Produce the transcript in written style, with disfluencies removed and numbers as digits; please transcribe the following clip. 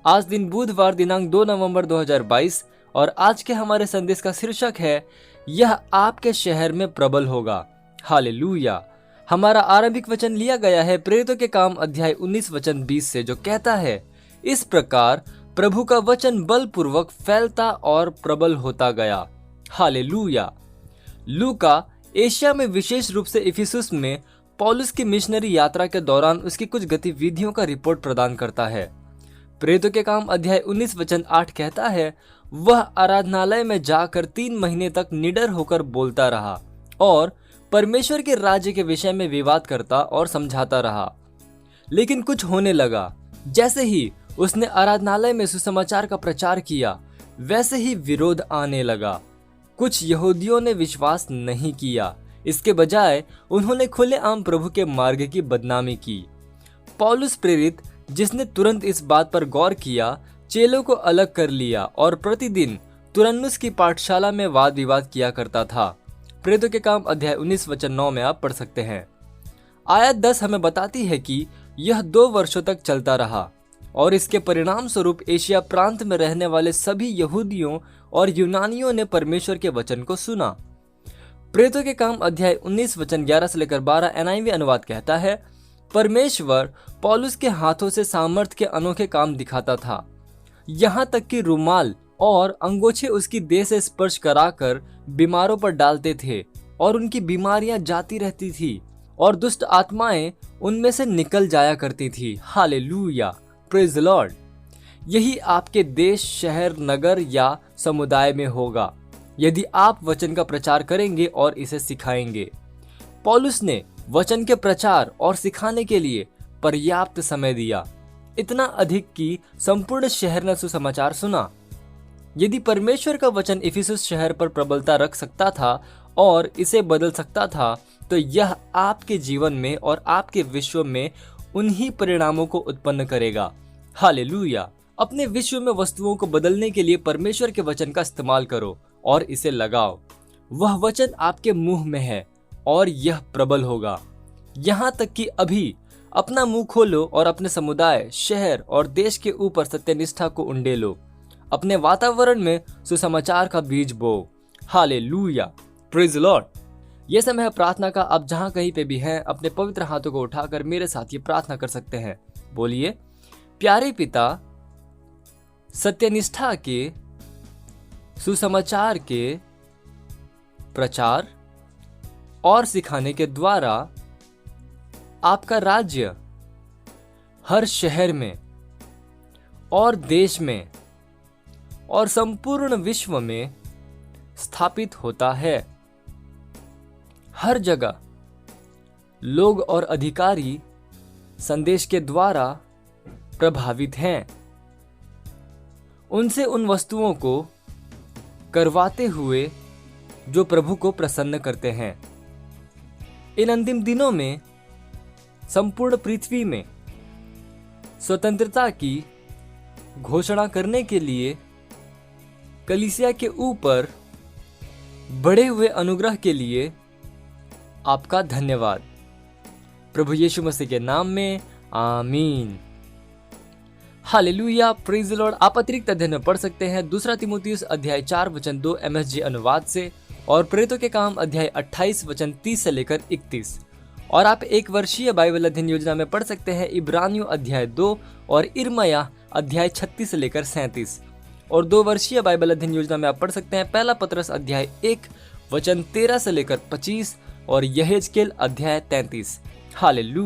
आज दिन बुधवार दिनांक 2 नवंबर 2022 और आज के हमारे संदेश का शीर्षक है यह आपके शहर में प्रबल होगा। हालेलुया। हमारा आरंभिक वचन लिया गया है प्रेरितों के काम अध्याय 19 वचन 20 से, जो कहता है, इस प्रकार प्रभु का वचन बलपूर्वक फैलता और प्रबल होता गया। हालेलुया। लूका एशिया में विशेष रूप से इफिसुस में पौलुस की मिशनरी यात्रा के दौरान उसकी कुछ गतिविधियों का रिपोर्ट प्रदान करता है। प्रेरितों के काम अध्याय 19 वचन 8 कहता है, वह आराधनालय में जाकर 3 महीने तक निडर होकर बोलता रहा और परमेश्वर के राज्य के विषय में विवाद करता और समझाता रहा। लेकिन कुछ होने लगा। जैसे ही उसने आराधनालय में सुसमाचार का प्रचार किया, वैसे ही विरोध आने लगा। कुछ यहूदियों ने विश्वास नहीं किया, इसके बजाय उन्होंने खुलेआम प्रभु के मार्ग की बदनामी की। पौलुस प्रेरित, जिसने तुरंत इस बात पर गौर किया, चेलों को अलग कर लिया और प्रतिदिन तुरन्नुस की पाठशाला में वाद विवाद किया करता था। प्रेरितों के काम अध्याय 19 वचन 9 में आप पढ़ सकते हैं। आयत 10 हमें बताती है कि यह 2 वर्षों तक चलता रहा और इसके परिणाम स्वरूप एशिया प्रांत में रहने वाले सभी यहूदियों और यूनानियों ने परमेश्वर के वचन को सुना। प्रेरितों के काम अध्याय 19 वचन 11 से लेकर 12 NIV अनुवाद कहता है, परमेश्वर पौलुस के हाथों से सामर्थ के अनोखे काम दिखाता था, यहाँ तक कि रुमाल और अंगोछे उसकी देह से स्पर्श कराकर बीमारों पर डालते थे और उनकी बीमारियां जाती रहती थी और दुष्ट आत्माएं उनमें से निकल जाया करती थी। Hallelujah, praise the Lord. यही आपके देश, शहर, नगर या समुदाय में होगा यदि आप वचन का प्रचार करेंगे और इसे सिखाएंगे। पौलुस ने वचन के प्रचार और सिखाने के लिए पर्याप्त समय दिया, इतना अधिक कि संपूर्ण शहर ने सुसमाचार सुना। यदि परमेश्वर का वचन इफिसुस शहर पर प्रबलता रख सकता था और इसे बदल सकता था, तो यह आपके जीवन में और आपके विश्व में उन्हीं परिणामों को उत्पन्न करेगा। हालेलुया। अपने विश्व में वस्तुओं को बदलने के लिए परमेश्वर के वचन का इस्तेमाल करो और इसे लगाओ। वह वचन आपके मुंह में है और यह प्रबल होगा। यहाँ तक कि अभी अपना मुंह खोलो और अपने समुदाय, शहर और देश के ऊपर सत्यनिष्ठा को उंडेलो। अपने वातावरण में सुसमाचार का बीज बो। Hallelujah, praise the Lord. यह समय है प्रार्थना का। आप जहां कहीं पे भी हैं, अपने पवित्र हाथों को उठाकर मेरे साथ ये प्रार्थना कर सकते हैं। बोलिए, प्यारे पिता, सत्यनिष्ठा के, सुसमाचार के प्रचार और सिखाने के द्वारा आपका राज्य हर शहर में और देश में और संपूर्ण विश्व में स्थापित होता है। हर जगह लोग और अधिकारी संदेश के द्वारा प्रभावित हैं। उनसे उन वस्तुओं को करवाते हुए जो प्रभु को प्रसन्न करते हैं। इन अंतिम दिनों में संपूर्ण पृथ्वी में स्वतंत्रता की घोषणा करने के लिए कलीसिया के ऊपर बढ़े हुए अनुग्रह के लिए आपका धन्यवाद। प्रभु यीशु मसीह के नाम में आमीन। Hallelujah, praise the Lord. आप अतिरिक्त अध्ययन में पढ़ सकते हैं 2 तीमुथियुस अध्याय 4 वचन 2 MSG अनुवाद से और प्रेरितों के काम अध्याय 28 वचन 30 से लेकर 31। और आप 1 वर्षीय बाइबल अध्ययन योजना में पढ़ सकते हैं इब्रानियों अध्याय 2 और इर्मया अध्याय 36 से लेकर 37। और 2 वर्षीय बाइबल अध्ययन योजना में आप पढ़ सकते हैं पहला पतरस अध्याय 1 वचन 13 से लेकर 25 और यहेजकेल अध्याय 33। हालेलुया।